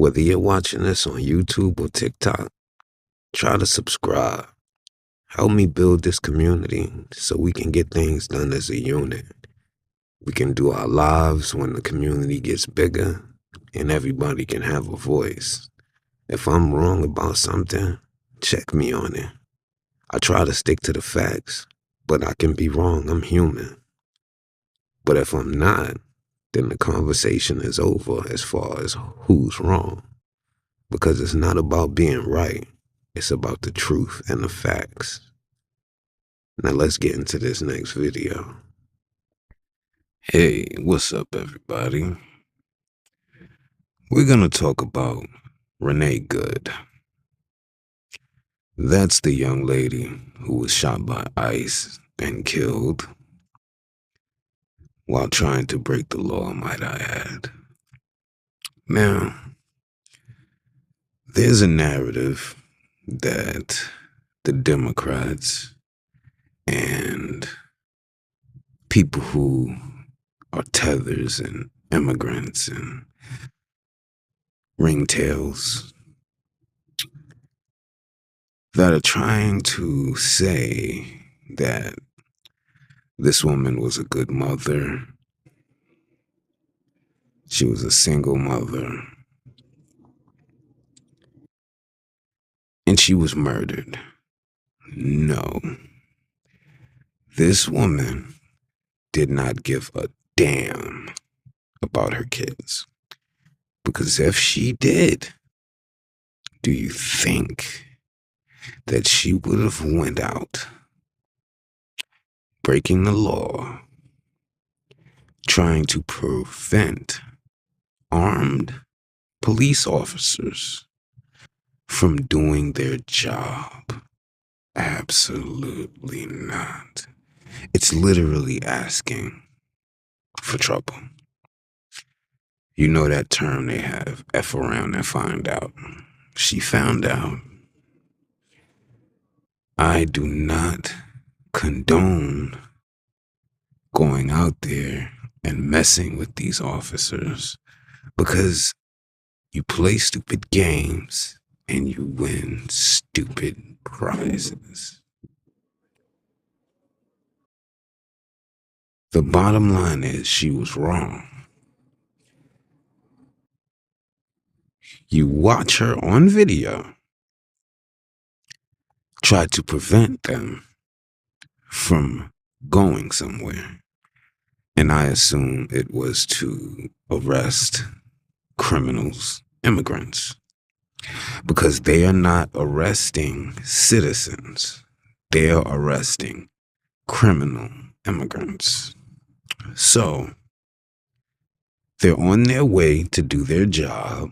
Whether you're watching this on YouTube or TikTok, try to subscribe. Help me build this community so we can get things done as a unit. We can do our lives when the community gets bigger and everybody can have a voice. If I'm wrong about something, check me on it. I try to stick to the facts, but I can be wrong. I'm human. But if I'm not, then the conversation is over as far as who's wrong. Because it's not about being right. It's about the truth and the facts. Now let's get into this next video. Hey, what's up, everybody? We're gonna talk about Renee Good. That's the young lady who was shot by ICE and killed while trying to break the law, might I add. Now, there's a narrative that the Democrats and people who are tethers and immigrants and ringtails that are trying to say that this woman was a good mother. She was a single mother. And she was murdered. No. This woman did not give a damn about her kids. Because if she did, do you think that she would have went out breaking the law, trying to prevent armed police officers from doing their job? Absolutely not. It's literally asking for trouble. You know that term they have, F around and find out. She found out. I do not condone going out there and messing with these officers because you play stupid games and you win stupid prizes. The bottom line is she was wrong. You watch her on video try to prevent them from going somewhere. And I assume it was to arrest criminals, immigrants, because they are not arresting citizens. They are arresting criminal immigrants. So they're on their way to do their job,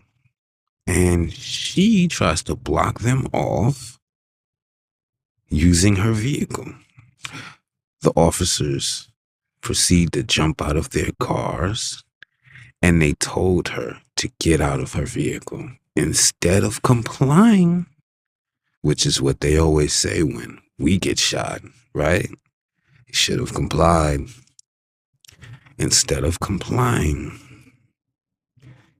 and she tries to block them off using her vehicle. The officers proceed to jump out of their cars, and they told her to get out of her vehicle. Instead of complying, which is what they always say when we get shot, right? You should have complied. Instead of complying,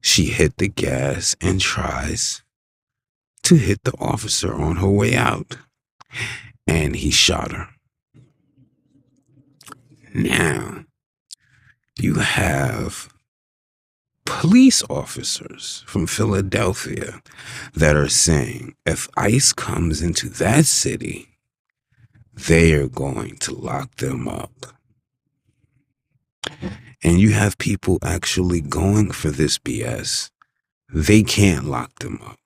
she hit the gas and tries to hit the officer on her way out, and he shot her. Now, you have police officers from Philadelphia that are saying if ICE comes into that city, they are going to lock them up. And you have people actually going for this BS. They can't lock them up.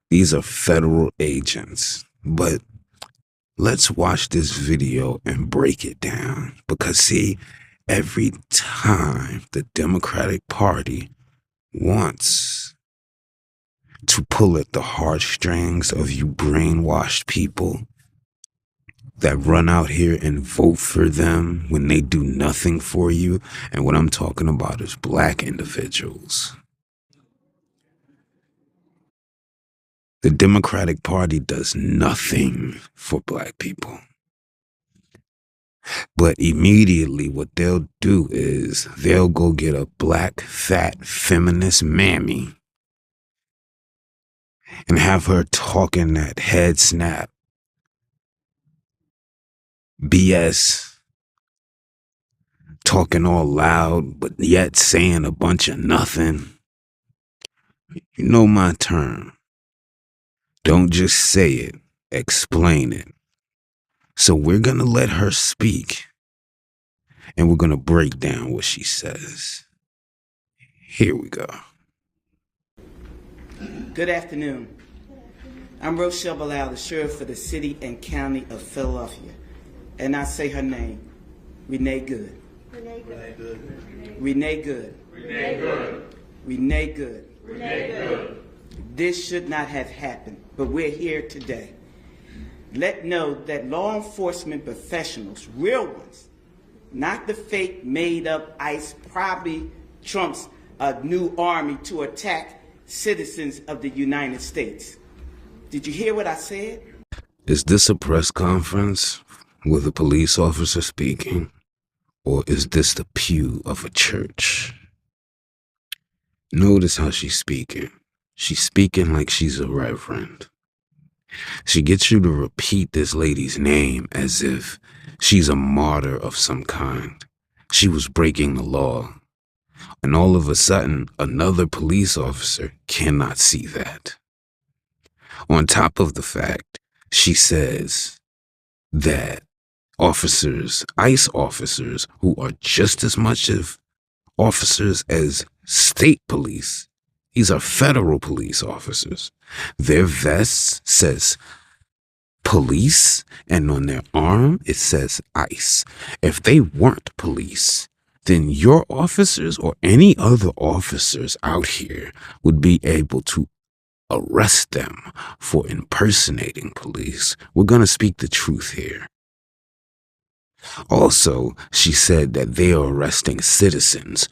These are federal agents. But let's watch this video and break it down. Because see, every time the Democratic Party wants to pull at the heartstrings of you brainwashed people that run out here and vote for them when they do nothing for you. And what I'm talking about is black individuals. The Democratic Party does nothing for black people. But immediately what they'll do is they'll go get a black, fat, feminist mammy and have her talking that head snap BS, talking all loud, but yet saying a bunch of nothing. You know my term. Don't just say it, explain it. So we're going to let her speak, and we're going to break down what she says. Here we go. Good afternoon. I'm Rochelle Bilal, the Sheriff for the City and County of Philadelphia. And I say her name, Renee Good. Renee Good. Renee Good. Renee Good. Renee Good. Renee Good. This should not have happened, but we're here today. Let know that law enforcement professionals, real ones, not the fake made up ICE, probably Trump's new army to attack citizens of the United States. Did you hear what I said? Is this a press conference with a police officer speaking? Or is this the pew of a church? Notice how she's speaking. She's speaking like she's a reverend. She gets you to repeat this lady's name as if she's a martyr of some kind. She was breaking the law. And all of a sudden, another police officer cannot see that. On top of the fact, she says that officers, ICE officers, who are just as much of officers as state police, these are federal police officers. Their vest says police, and on their arm it says ICE. If they weren't police, then your officers or any other officers out here would be able to arrest them for impersonating police. We're going to speak the truth here. Also, she said that they are arresting citizens.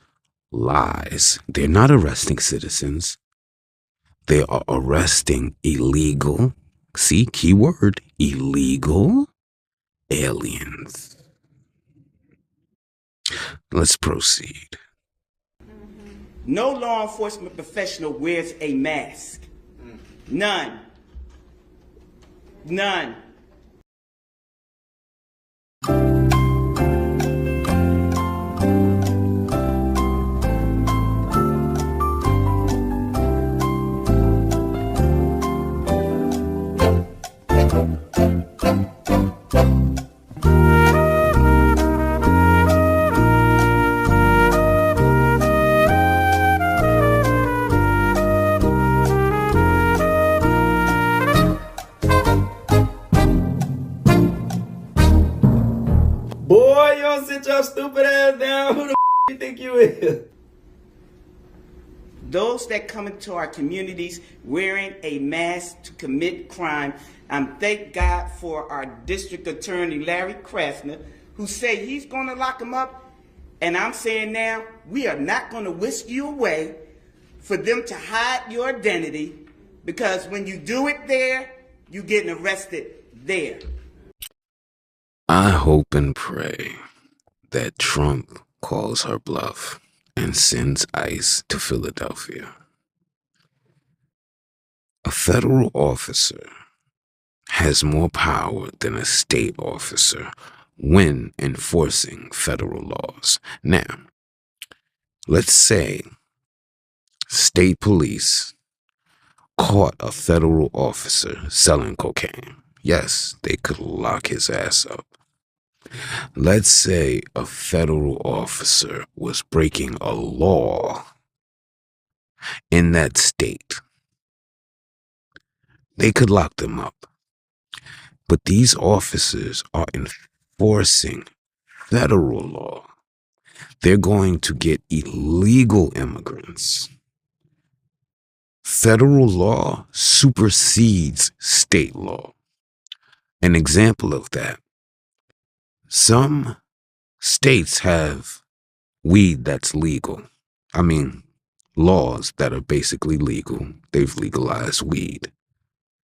Lies. They're not arresting citizens. They are arresting illegal, see, keyword, illegal aliens. Let's proceed. No law enforcement professional wears a mask. None. None. Boy, you don't sit your stupid ass down. Who the you think you is? Those that come into our communities wearing a mask to commit crime, thank God for our district attorney, Larry Krasner, who said he's going to lock them up. And I'm saying now, we are not going to whisk you away for them to hide your identity, because when you do it there, you're getting arrested there. I hope and pray that Trump calls her bluff and sends ICE to Philadelphia. A federal officer has more power than a state officer when enforcing federal laws. Now, let's say state police caught a federal officer selling cocaine. Yes, they could lock his ass up. Let's say a federal officer was breaking a law in that state. They could lock them up. But these officers are enforcing federal law. They're going to get illegal immigrants. Federal law supersedes state law. An example of that: some states have weed that's legal. I mean, laws that are basically legal. They've legalized weed.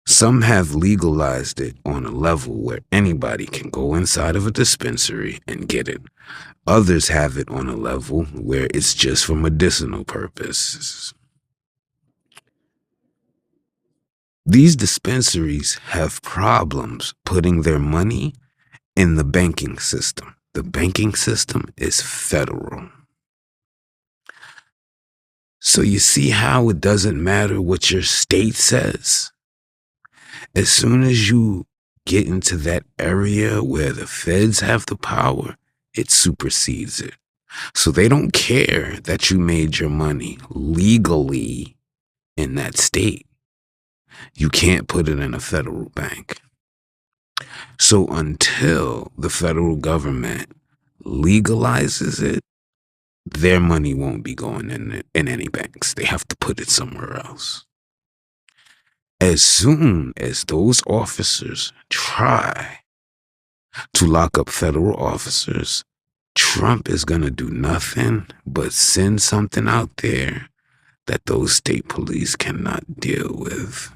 Some have legalized it on a level where anybody can go inside of a dispensary and get it. Others have it on a level where it's just for medicinal purposes. These dispensaries have problems putting their money in the banking system. The banking system is federal. So you see how it doesn't matter what your state says? As soon as you get into that area where the feds have the power, it supersedes it. So they don't care that you made your money legally in that state. You can't put it in a federal bank. So until the federal government legalizes it, their money won't be going in any banks. They have to put it somewhere else. As soon as those officers try to lock up federal officers, Trump is going to do nothing but send something out there that those state police cannot deal with.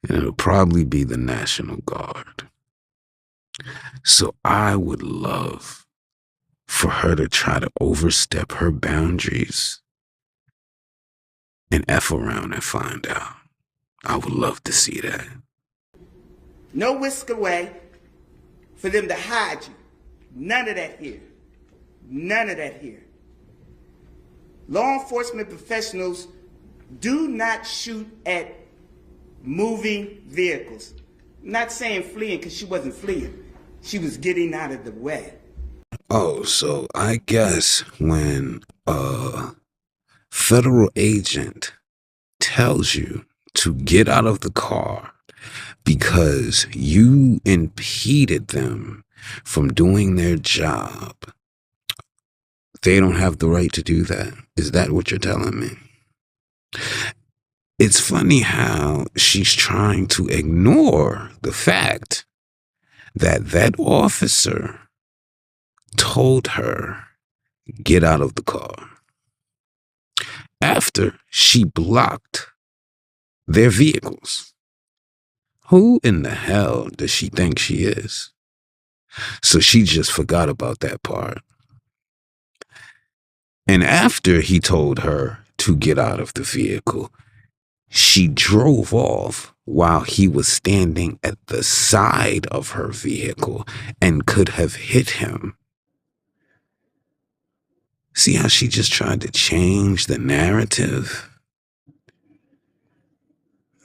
And it'll probably be the National Guard. So I would love for her to try to overstep her boundaries and F around and find out. I would love to see that. No whisk away for them to hide you. None of that here. None of that here. Law enforcement professionals do not shoot at moving vehicles. I'm not saying fleeing because she wasn't fleeing. She was getting out of the way. Oh, so I guess when a federal agent tells you to get out of the car because you impeded them from doing their job, they don't have the right to do that. Is that what you're telling me? It's funny how she's trying to ignore the fact that that officer told her, get out of the car, after she blocked their vehicles. Who in the hell does she think she is? So she just forgot about that part. And after he told her to get out of the vehicle, she drove off while he was standing at the side of her vehicle and could have hit him. See how she just tried to change the narrative?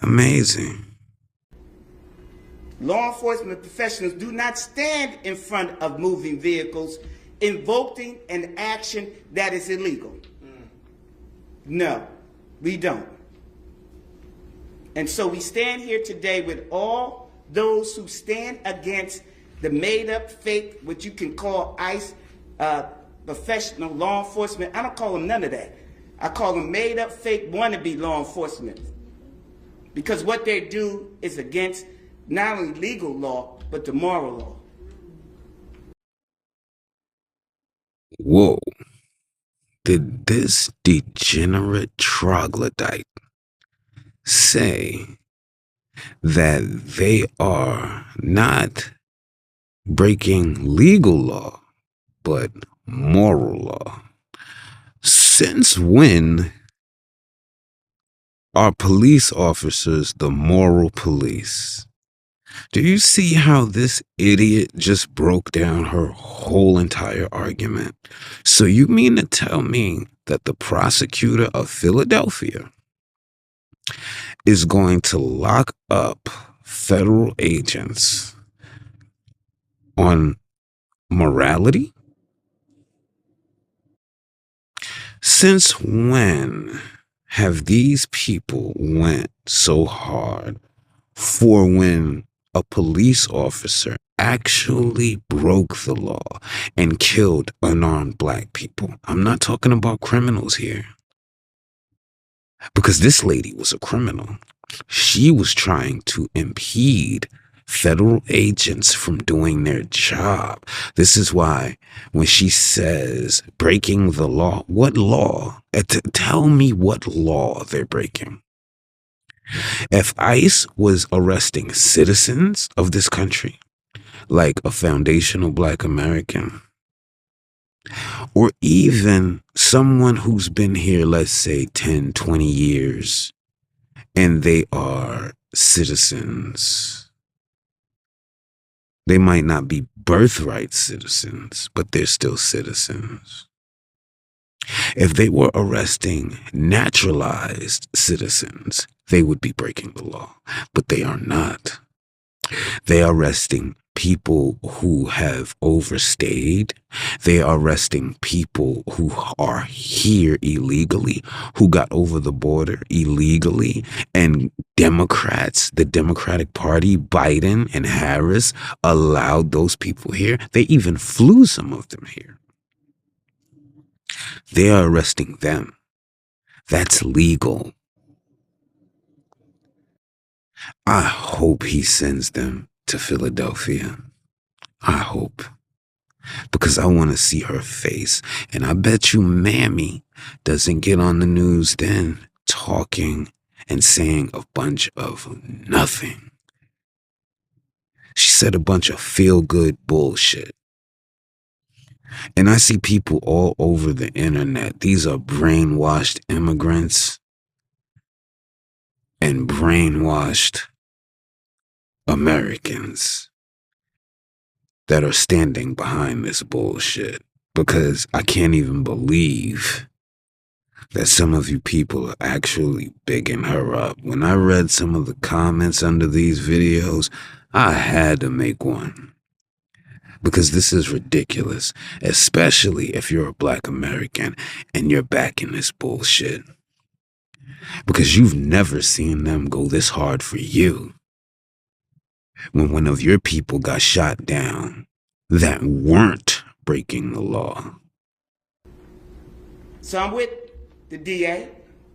Amazing. Law enforcement professionals do not stand in front of moving vehicles invoking an action that is illegal. No, we don't. And so we stand here today with all those who stand against the made-up, fake, what you can call ICE, professional law enforcement. I don't call them none of that. I call them made-up, fake, wannabe law enforcement. Because what they do is against not only legal law, but the moral law. Whoa. Did this degenerate troglodyte say that they are not breaking legal law, but moral law? Since when are police officers the moral police? Do you see how this idiot just broke down her whole entire argument? So you mean to tell me that the prosecutor of Philadelphia is going to lock up federal agents on morality? Since when have these people went so hard for when a police officer actually broke the law and killed unarmed black people? I'm not talking about criminals here. Because this lady was a criminal. She was trying to impede federal agents from doing their job. This is why when she says breaking the law, what law? Tell me what law they're breaking. If ICE was arresting citizens of this country, like a foundational Black American, or even someone who's been here, let's say 10, 20 years, and they are citizens. They might not be birthright citizens, but they're still citizens. If they were arresting naturalized citizens, they would be breaking the law, but they are not. They are arresting people who have overstayed. They are arresting people who are here illegally, who got over the border illegally. And Democrats, the Democratic Party, Biden and Harris, allowed those people here. They even flew some of them here. They are arresting them. That's legal. I hope he sends them to Philadelphia. I hope. Because I want to see her face. And I bet you Mammy doesn't get on the news then talking and saying a bunch of nothing. She said a bunch of feel-good bullshit. And I see people all over the internet. These are brainwashed immigrants and brainwashed Americans that are standing behind this bullshit, because I can't even believe that some of you people are actually bigging her up. When I read some of the comments under these videos, I had to make one, because this is ridiculous, especially if you're a Black American and you're backing this bullshit, because you've never seen them go this hard for you. When one of your people got shot down that weren't breaking the law. So I'm with the DA,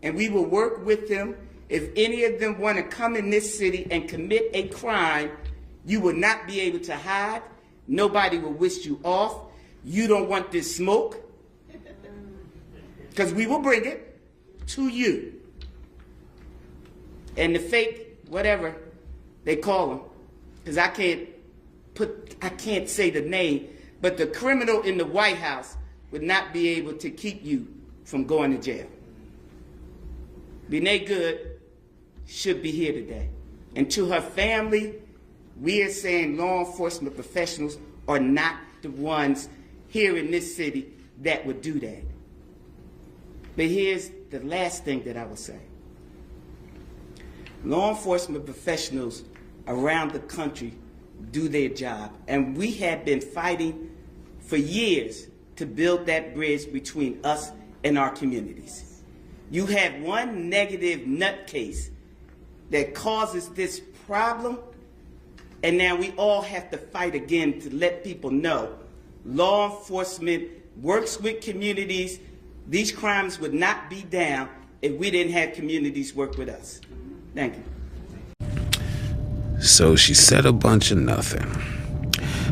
and we will work with them. If any of them want to come in this city and commit a crime, you will not be able to hide. Nobody will wish you off. You don't want this smoke, because we will bring it to you. And the fake, whatever they call them, because I can't say the name, but the criminal in the White House would not be able to keep you from going to jail. Renee Good should be here today. And to her family, we are saying law enforcement professionals are not the ones here in this city that would do that. But here's the last thing that I will say. Law enforcement professionals around the country do their job, and we have been fighting for years to build that bridge between us and our communities. You have one negative nutcase that causes this problem, and now we all have to fight again to let people know law enforcement works with communities. These crimes would not be down if we didn't have communities work with us. Thank you. So she said a bunch of nothing.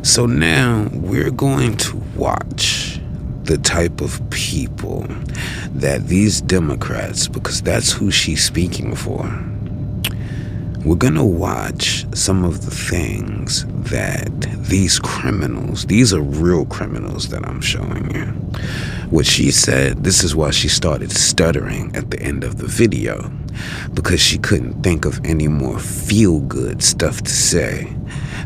So now we're going to watch the type of people that these Democrats, because that's who she's speaking for, we're going to watch some of the things that these criminals, these are real criminals that I'm showing you. What she said, this is why she started stuttering at the end of the video, because she couldn't think of any more feel-good stuff to say,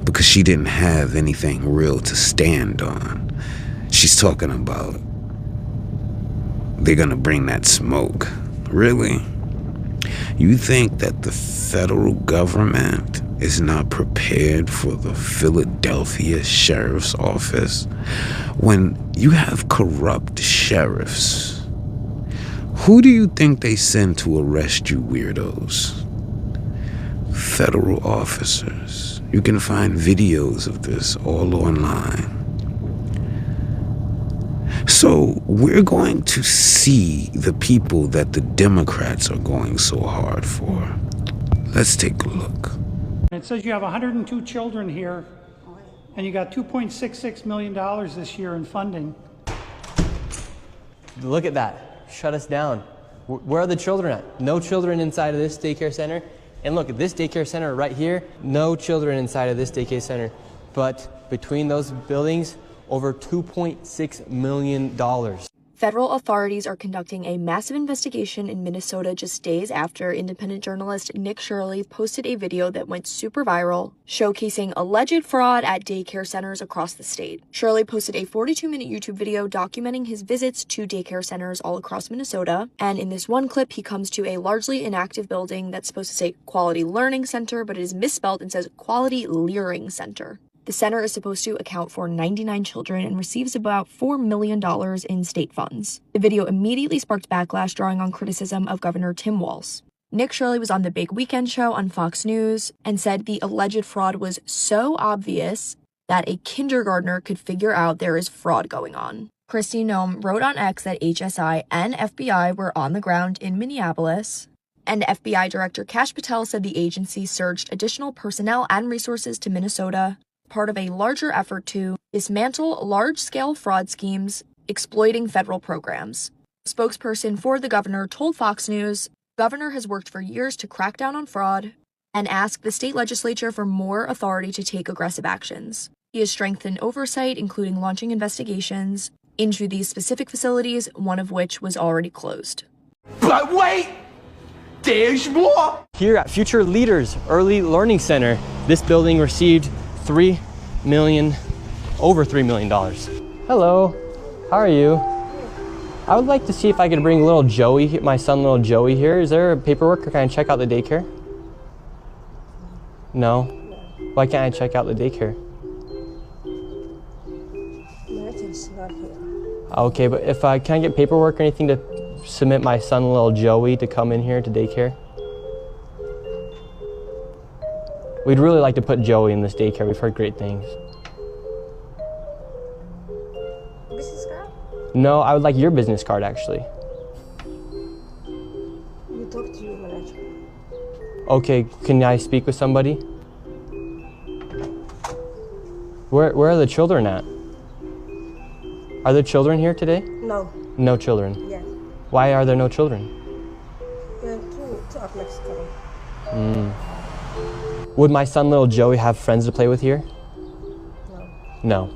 because she didn't have anything real to stand on. She's talking about they're gonna bring that smoke. Really? You think that the federal government is not prepared for the Philadelphia Sheriff's Office? When you have corrupt sheriffs, who do you think they send to arrest you weirdos? Federal officers. You can find videos of this all online. So we're going to see the people that the Democrats are going so hard for. Let's take a look. It says you have 102 children here, and you got $2.66 million this year in funding. Look at that. Shut us down. Where are the children at? No children inside of this daycare center. And look at this daycare center right here. No children inside of this daycare center. But between those buildings, over $2.6 million. Federal authorities are conducting a massive investigation in Minnesota just days after independent journalist Nick Shirley posted a video that went super viral, showcasing alleged fraud at daycare centers across the state. Shirley posted a 42-minute YouTube video documenting his visits to daycare centers all across Minnesota, and in this one clip, he comes to a largely inactive building that's supposed to say Quality Learning Center, but it is misspelled and says Quality Leering Center. The center is supposed to account for 99 children and receives about $4 million in state funds. The video immediately sparked backlash, drawing on criticism of Governor Tim Walz. Nick Shirley was on the Big Weekend show on Fox News and said the alleged fraud was so obvious that a kindergartner could figure out there is fraud going on. Kristi Noem wrote on X that HSI and FBI were on the ground in Minneapolis, and FBI Director Kash Patel said the agency surged additional personnel and resources to Minnesota, part of a larger effort to dismantle large-scale fraud schemes exploiting federal programs. A spokesperson for the governor told Fox News, the governor has worked for years to crack down on fraud and asked the state legislature for more authority to take aggressive actions. He has strengthened oversight, including launching investigations into these specific facilities, one of which was already closed. But wait! There's more! Here at Future Leaders Early Learning Center, this building received over $3 million. Hello, how are you? I would like to see if I could bring little Joey, my son little Joey here. Is there paperwork or can I check out the daycare? No? Why can't I check out the daycare? Martin's not here. Okay, but if can I get paperwork or anything to submit my son little Joey to come in here to daycare? We'd really like to put Joey in this daycare. We've heard great things. Business card? No, I would like your business card, actually. You talk to your manager. Okay, can I speak with somebody? Where are the children at? Are there children here today? No. No children. Yeah. Why are there no children? Yeah, two of Mexico. Would my son little Joey have friends to play with here? No.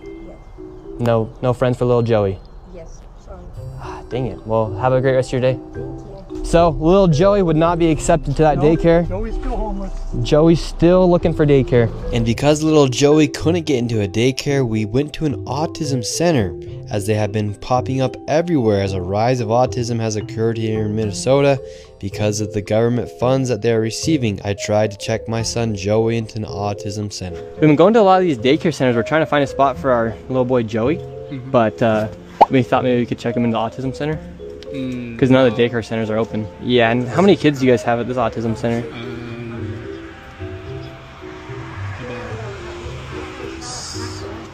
No. Yes. No friends for little Joey. Yes. Sorry. Ah, dang it. Well, have a great rest of your day. Thank you. So, little Joey would not be accepted to that daycare. Joey's still homeless. Joey's still looking for daycare. And because little Joey couldn't get into a daycare, we went to an autism center, as they have been popping up everywhere as a rise of autism has occurred here in Minnesota because of the government funds that they are receiving. I tried to check my son Joey into an autism center. We've been going to a lot of these daycare centers. We're trying to find a spot for our little boy Joey, but we thought maybe we could check him into the autism center because none of the daycare centers are open. Yeah, and how many kids do you guys have at this autism center?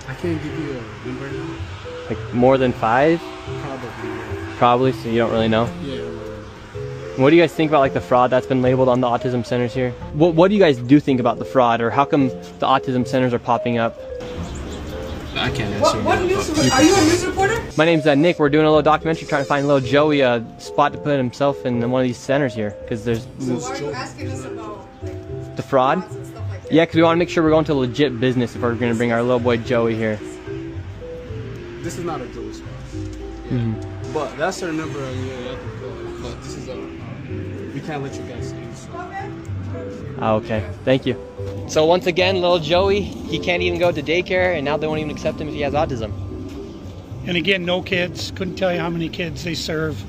I can't give you a number now. Like more than 5? Probably, so you don't really know? Yeah. What do you guys think about like the fraud that's been labeled on the autism centers here? What do you guys do think about the fraud, or how come the autism centers are popping up? I can't answer. What news? Are you a news reporter? My name's Nick. We're doing a little documentary trying to find little Joey a spot to put himself in one of these centers here, because there's So why are you asking us about like, the fraud. and stuff like that? Yeah, because we want to make sure we're going to legit business if we're going to bring our little boy Joey here. This is not a Joey spot. Yeah. But that's our number. Yeah, you have to call. But this is we can't let you guys in. So. Okay, thank you. So once again, little Joey, he can't even go to daycare, and now they won't even accept him if he has autism. And again, no kids. Couldn't tell you how many kids they serve.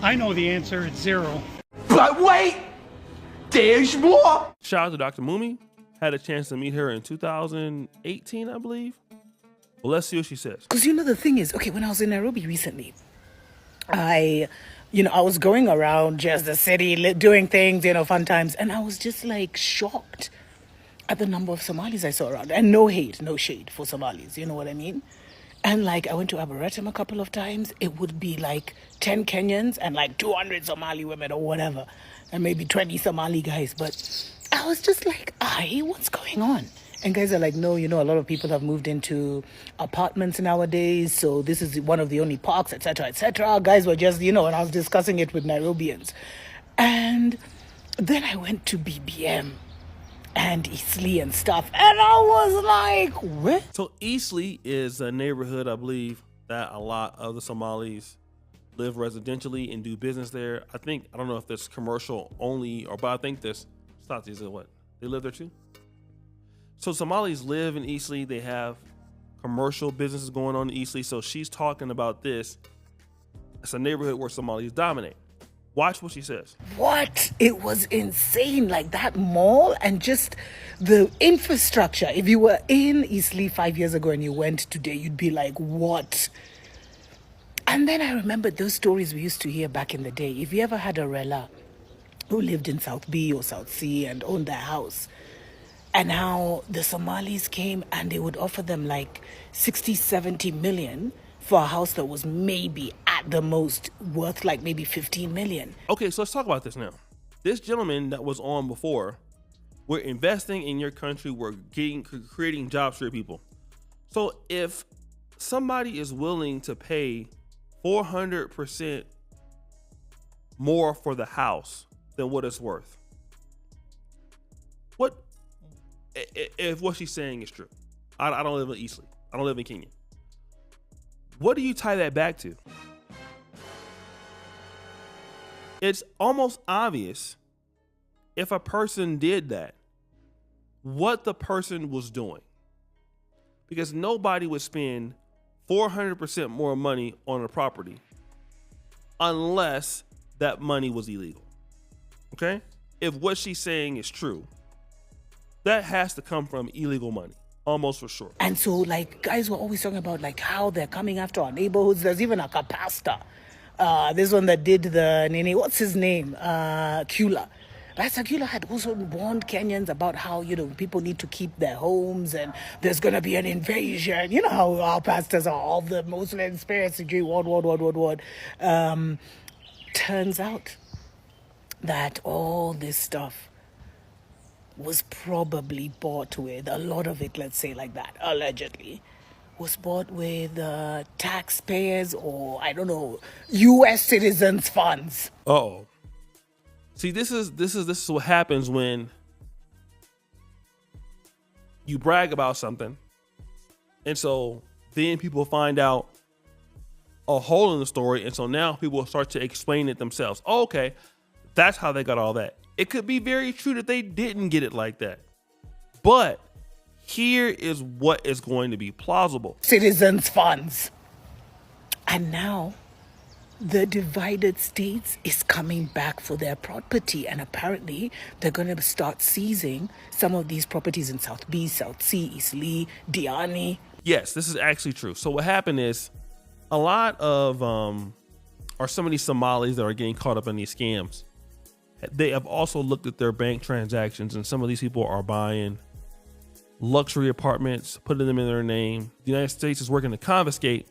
I know the answer. It's 0. But wait! There's more! Shout out to Dr. Mumi. Had a chance to meet her in 2018, I believe. Well, let's see what she says. Because you know the thing is, okay, when I was in Nairobi recently, I was going around just the city doing things, fun times, and I was just like shocked at the number of Somalis I saw around. And no hate, no shade for Somalis, you know what I mean? And like I went to Arboretum a couple of times, it would be like 10 Kenyans and like 200 Somali women or whatever, and maybe 20 Somali guys. But I was just like, what's going on? And guys are like, no, a lot of people have moved into apartments nowadays, so this is one of the only parks, etc., etc. Guys were just, and I was discussing it with Nairobians. And then I went to BBM and Eastleigh and stuff, and I was like, what? So Eastleigh is a neighborhood, I believe, that a lot of the Somalis live residentially and do business there. I don't know if there's commercial only, but I think there's Statis and what they live there too. So Somalis live in Eastleigh. They have commercial businesses going on in Eastleigh. So she's talking about this. It's a neighborhood where Somalis dominate. Watch what she says. What? It was insane. Like that mall and just the infrastructure. If you were in Eastleigh 5 years ago and you went today, you'd be like, what? And then I remembered those stories we used to hear back in the day. If you ever had a rela who lived in South B or South C and owned their house, and how the Somalis came and they would offer them like 60, 70 million for a house that was maybe at the most worth like maybe 15 million. Okay, so let's talk about this now. This gentleman that was on before, we're investing in your country, we're creating jobs for your people. So if somebody is willing to pay 400% more for the house than what it's worth, what if what she's saying is true? I don't live in Eastleigh. I don't live in Kenya. What do you tie that back to? It's almost obvious if a person did that, what the person was doing. Because nobody would spend 400% more money on a property unless that money was illegal. Okay? If what she's saying is true, that has to come from illegal money, almost for sure. And so, like, guys were always talking about, like, how they're coming after our neighborhoods. There's even a pastor. This one that did what's his name? Kula. Pastor Kula had also warned Kenyans about how, people need to keep their homes and there's going to be an invasion. You know how our pastors are, all the Muslim spirits, what. Turns out that all this stuff was probably bought with, a lot of it, let's say like that, allegedly, was bought with taxpayers or, I don't know, U.S. citizens' funds. Uh-oh. See, this is what happens when you brag about something, and so then people find out a hole in the story, and so now people start to explain it themselves. Oh, okay, that's how they got all that. It could be very true that they didn't get it like that, but here is what is going to be plausible. Citizens' funds. And now the divided states is coming back for their property, and apparently they're going to start seizing some of these properties in South B, South C, Eastleigh, Diani. Yes, this is actually true. So what happened is a lot of or some of these Somalis that are getting caught up in these scams, they have also looked at their bank transactions, and some of these people are buying luxury apartments, putting them in their name. The United States is working to confiscate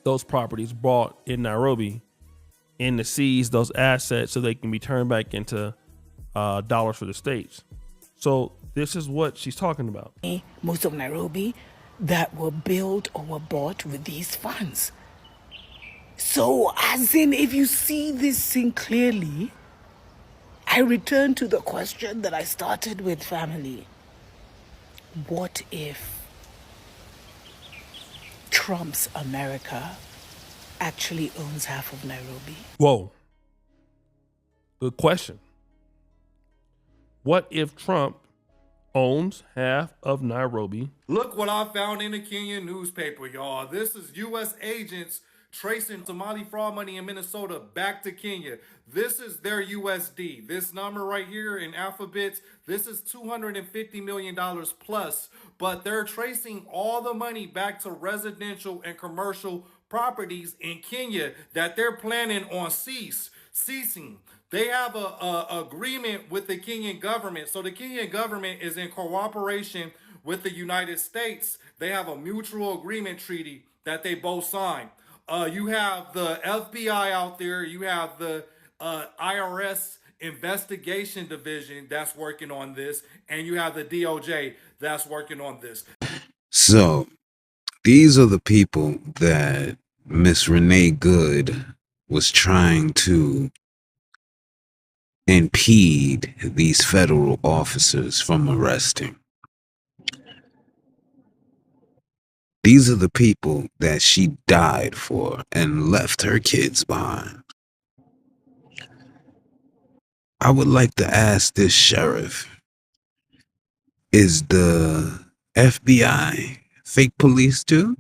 those properties bought in Nairobi and to seize those assets so they can be turned back into dollars for the states. So this is what she's talking about. Most of Nairobi that were built or were bought with these funds. So, as in, if you see this thing clearly, I return to the question that I started with, family. What if Trump's America actually owns half of Nairobi? Whoa. Good question. What if Trump owns half of Nairobi? Look what I found in the Kenyan newspaper, y'all. This is U.S. agents tracing Somali fraud money in Minnesota back to Kenya. This is their USD. This number right here in alphabets, this is $250 million plus, but they're tracing all the money back to residential and commercial properties in Kenya that they're planning on ceasing. They have a agreement with the Kenyan government. So the Kenyan government is in cooperation with the United States. They have a mutual agreement treaty that they both signed. You have the FBI out there. You have the IRS investigation division that's working on this. And you have the DOJ that's working on this. So these are the people that Miss Renee Good was trying to impede these federal officers from arresting. These are the people that she died for and left her kids behind. I would like to ask this sheriff, is the FBI fake police too?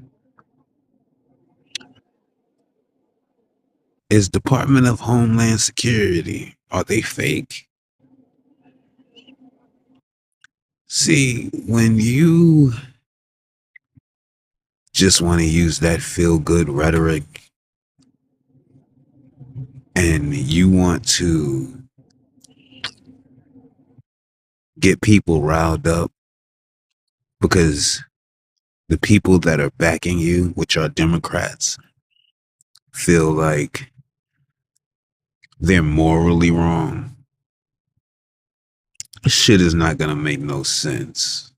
Is Department of Homeland Security, are they fake? See, when you just want to use that feel-good rhetoric and you want to get people riled up because the people that are backing you, which are Democrats, feel like they're morally wrong, shit is not gonna make no sense.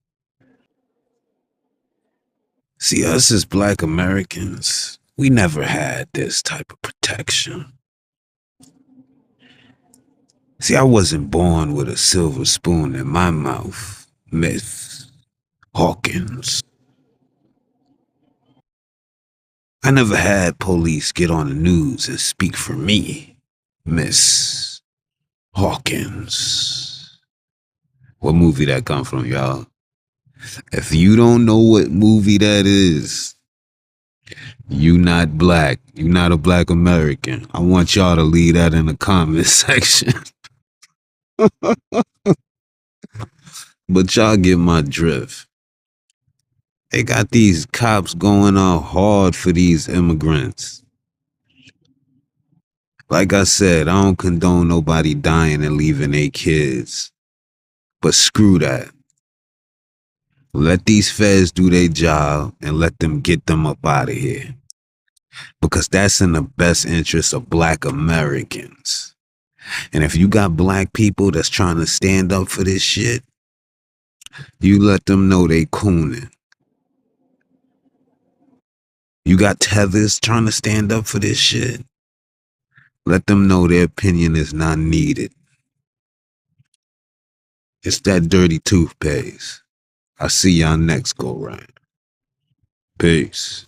See, us as Black Americans, we never had this type of protection. See, I wasn't born with a silver spoon in my mouth, Miss Hawkins. I never had police get on the news and speak for me, Miss Hawkins. What movie that come from, y'all? If you don't know what movie that is, you not black. You not a Black American. I want y'all to leave that in the comment section. But y'all get my drift. They got these cops going out hard for these immigrants. Like I said, I don't condone nobody dying and leaving their kids. But screw that. Let these feds do their job and let them get them up out of here. Because that's in the best interest of Black Americans. And if you got Black people that's trying to stand up for this shit, you let them know they cooning. You got tethers trying to stand up for this shit, let them know their opinion is not needed. It's that dirty toothpaste. I'll see y'all next go round. Peace.